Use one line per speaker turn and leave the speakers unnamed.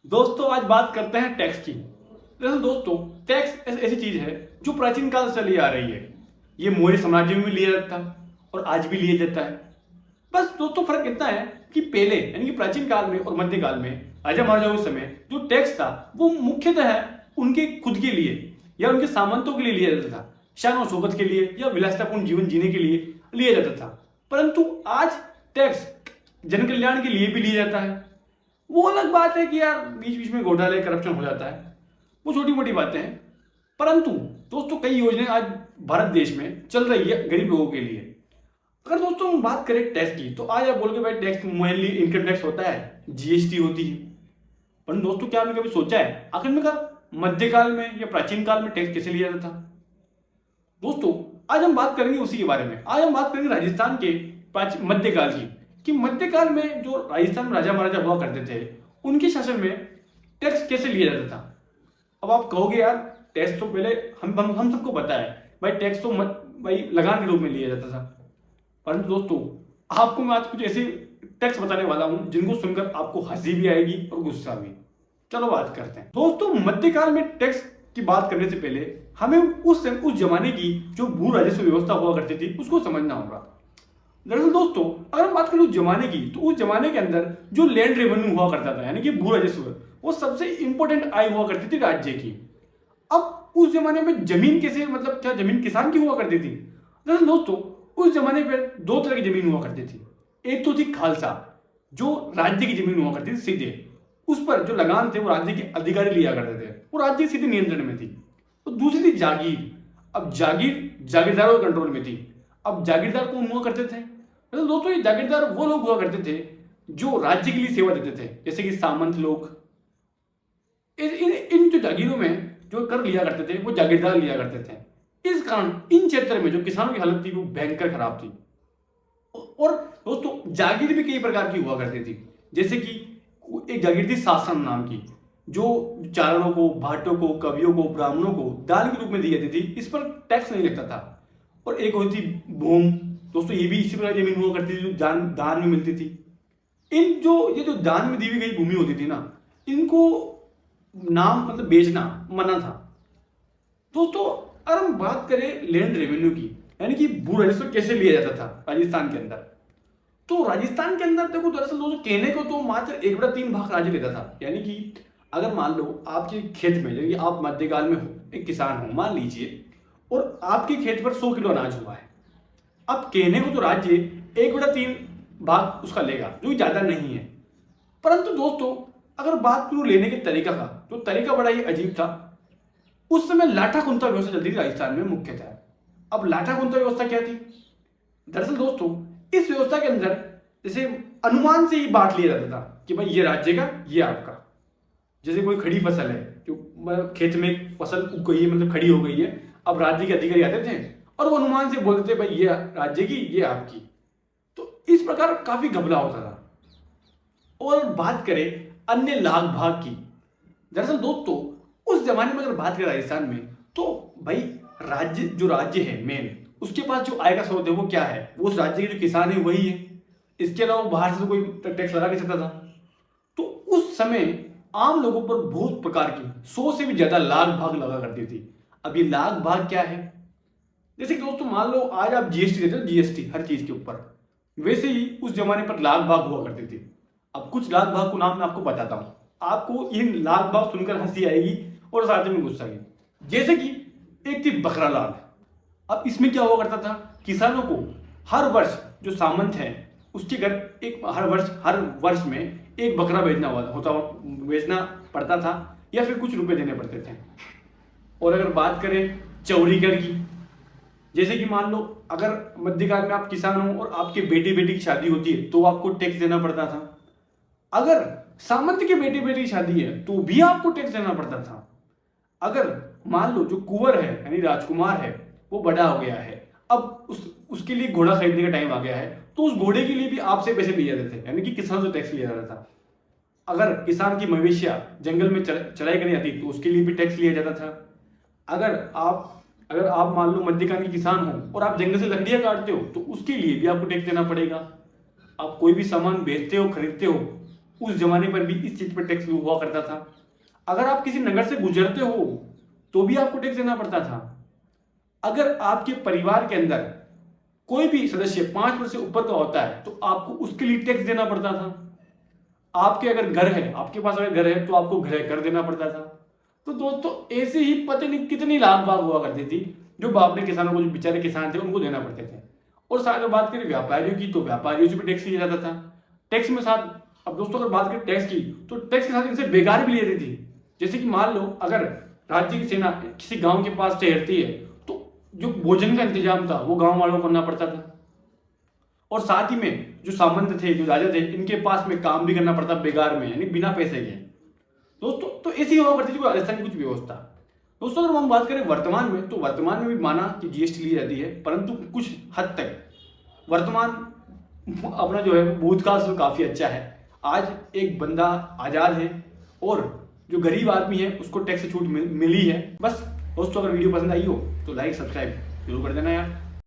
दोस्तों आज बात करते हैं टैक्स की। दरअसल दोस्तों टैक्स ऐसी चीज है जो प्राचीन काल से चली आ रही है। ये मौर्य साम्राज्य में भी लिया जाता था और आज भी लिया जाता है। बस दोस्तों फर्क इतना है कि पहले यानी कि प्राचीन काल में और मध्यकाल में राजा महाराजाओं के समय जो टैक्स था वो मुख्यतः उनके खुद के लिए या उनके सामंतों के लिए लिया जाता था, शान और शौकत के लिए या विलासितापूर्ण जीवन जीने के लिए लिया जाता था। परंतु आज टैक्स जन कल्याण के लिए भी लिया जाता है। वो अलग बात है कि यार बीच बीच में घोटाले करप्शन हो जाता है, वो छोटी मोटी बातें हैं। परंतु दोस्तों कई योजनाएं आज भारत देश में चल रही है गरीब लोगों के लिए। अगर दोस्तों हम बात करें टैक्स की तो आज आप बोल के भाई टैक्स मेनली इनकम टैक्स होता है, जीएसटी होती है। पर दोस्तों क्या आपने कभी सोचा है आखिर में मध्यकाल में या प्राचीन काल में टैक्स कैसे लिया जाता था? दोस्तों आज हम बात करेंगे उसी के बारे में। आज हम बात करेंगे राजस्थान के मध्यकाल की, कि मध्यकाल में जो राजस्थान में राजा महाराजा हुआ करते थे उनके शासन में टैक्स कैसे लिया जाता था। अब आप कहोगे यार टैक्स तो पहले हम सबको पता है भाई, टैक्स तो भाई लगान के रूप में लिया जाता था। परंतु दोस्तों आपको मैं आज कुछ ऐसे टैक्स बताने वाला हूं जिनको सुनकर आपको हंसी भी आएगी और गुस्सा भी। चलो बात करते हैं। दोस्तों मध्यकाल में टैक्स की बात करने से पहले हमें उस जमाने की जो भू राजस्व व्यवस्था हुआ करती थी उसको समझना होगा। दरअसल दोस्तों अगर हम बात करें उस जमाने की तो उस जमाने के अंदर जो लैंड रेवेन्यू हुआ करता था यानी कि भू राजस्व, वो सबसे इंपॉर्टेंट आय हुआ करती थी राज्य की। अब उस जमाने में जमीन कैसे, मतलब क्या जमीन किसान की हुआ करती थी? दरअसल दोस्तों उस जमाने पर दो तरह की जमीन हुआ करती थी। एक तो थी खालसा, जो राज्य की जमीन हुआ करती थी सीधे, उस पर जो लगान थे वो राज्य के अधिकारी लिया करते थे, वो राज्य के सीधे नियंत्रण में थी। और दूसरी थी जागीर। अब जागीर जागीरदारों के कंट्रोल में थी। अब जागीरदार कौन हुआ करते थे? मतलब दोस्तों ये जागीरदार वो लोग हुआ करते थे जो राज्य के लिए सेवा देते थे, जैसे कि सामंत लोग। इन जो जागीरों में जो कर लिया करते थे वो जागीरदार लिया करते थे। इस कारण इन क्षेत्र में जो किसानों की हालत थी वो भयंकर खराब थी। और दोस्तों जागीर भी कई प्रकार की हुआ करती थी, जैसे कि एक जागीर थी शासन नाम की, जो चारणों को, भाटों को, कवियों को, ब्राह्मणों को दान के रूप में दी जाती थी। इस पर टैक्स नहीं लगता था। और एक होती थी भूम। दोस्तों ये भी इसी प्रकार जमीन हुआ करती थी जो दान में मिलती थी। ये जो दान में दी हुई गई भूमि होती थी ना, इनको नाम मतलब बेचना मना था। दोस्तों अगर हम बात करें लैंड रेवेन्यू की, यानी कि भू राजस्व कैसे लिया जाता था राजस्थान के अंदर, तो राजस्थान के अंदर देखो दरअसल दोस्तों कहने को तो मात्र 1/3 भाग राज्य लेता था। यानी कि अगर मान लो आपके खेत में, यानी कि आप मध्यकाल में एक किसान हो मान लीजिए, और आपके खेत पर 100 किलो अनाज हुआ है। अब कहने को तो राज्य 1/3 भाग उसका लेगा, जो ज्यादा नहीं है। परंतु दोस्तों अगर बात करूं लेने के तरीका का, तो तरीका बड़ा ही अजीब था। उस समय लाठा कुंता व्यवस्था चलती थी राजस्थान में मुख्यतः। अब लाठा कुंता व्यवस्था क्या थी? दरअसल दोस्तों इस व्यवस्था के अंदर जैसे अनुमान से ही बांट लिया जाता था कि भाई ये राज्य का, ये आपका। जैसे कोई खड़ी फसल है, जो खेत में फसल उग गई है, मतलब खड़ी हो गई है, अब राज्य के अधिकारी आते थे और वो अनुमान से बोलते थे भाई ये राज्य की, ये आपकी। तो इस प्रकार काफी घपला होता था। और बात करें अन्य लाभ भाग की, दरअसल दोस्तों उस जमाने में अगर बात करें राजस्थान में, तो भाई जो राज्य है मेन, उसके पास जो आय का स्रोत है वो क्या है? वो उस राज्य के जो किसान है वही है। इसके अलावा बाहर से तो कोई टैक्स लगा नहीं सकता था। तो उस समय आम लोगों पर बहुत प्रकार की 100 से भी ज्यादा लाख भाग लगा करती थी। अब ये लाख भाग क्या है? जैसे कि दोस्तों मान लो आज आप जीएसटी देते हो, जीएसटी हर चीज के ऊपर, वैसे ही उस जमाने पर लाख भाग हुआ करते थे। अब कुछ लाख भाग को नाम मैं आपको बताता हूं, आपको इन लाख भाग सुनकर हंसी आएगी और साथ में गुस्सा भी। जैसे कि एक थी बकरा लाल। अब इसमें क्या हुआ करता था, किसानों को हर वर्ष जो सामंत है उसके घर हर वर्ष में एक बकरा बेचना पड़ता था, या फिर कुछ रुपए देने पड़ते थे। और अगर बात करें चौरी कर की, जैसे कि मान लो अगर मध्यकाल में आप किसान हो और आपके बेटी की शादी होती है तो आपको टैक्स देना पड़ता था। अगर सामंत के बेटी की शादी है तो भी आपको टैक्स देना पड़ता था। अगर मान लो जो कुंवर है यानी राजकुमार है वो बड़ा हो गया है, अब उसके लिए घोड़ा खरीदने का टाइम आ गया है, तो उस घोड़े के लिए भी आपसे पैसे लिए जाते थे, यानी कि किसान से टैक्स लिया जाता था। अगर किसान की मवेशियां जंगल में चराई करनी आती तो उसके लिए भी टैक्स लिया जाता था। अगर आप मान लो मध्यकाल के किसान हो और आप जंगल से लकड़ियां काटते हो तो उसके लिए भी आपको टैक्स देना पड़ेगा। आप कोई भी सामान बेचते हो, खरीदते हो, उस जमाने पर भी इस चीज पर टैक्स हुआ करता था। अगर आप किसी नगर से गुजरते हो तो भी आपको टैक्स देना पड़ता था। अगर आपके परिवार के अंदर कोई भी सदस्य 5 वर्ष से ऊपर का होता है तो आपको उसके लिए टैक्स देना पड़ता था। आपके अगर घर है, आपके पास अगर घर है तो आपको घर कर देना पड़ता था। तो दोस्तों ऐसे ही पता नहीं कितनी लाख बात हुआ करती थी जो बाप ने किसानों को, जो बेचारे किसान थे उनको देना पड़ते थे। और साथ में बात करें व्यापारियों की तो व्यापारियों से भी टैक्स लिया जाता था। टैक्स में साथ, अब दोस्तों अगर बात करें टैक्स की तो टैक्स के साथ इनसे बेकार भी लेती थी। जैसे कि मान लो अगर राज्य की सेना किसी गांव के पास ठहरती है तो जो भोजन का इंतजाम था वो गांव वालों को करना पड़ता था। और साथ ही में जो सामंत थे, जो राजा थे, इनके पास में काम भी करना पड़ता बेकार में, यानी बिना पैसे के। दोस्तों तो ऐसी हुआ करती थी कोई राजस्थान की कुछ व्यवस्था। दोस्तों अगर हम बात करें वर्तमान में तो वर्तमान में भी माना कि जीएसटी ली जाती है, परंतु कुछ हद तक वर्तमान अपना जो है भूतकाल से काफी अच्छा है। आज एक बंदा आजाद है और जो गरीब आदमी है उसको टैक्स से छूट मिली है। बस दोस्तों अगर वीडियो पसंद आई हो तो लाइक सब्सक्राइब जरूर कर देना यार।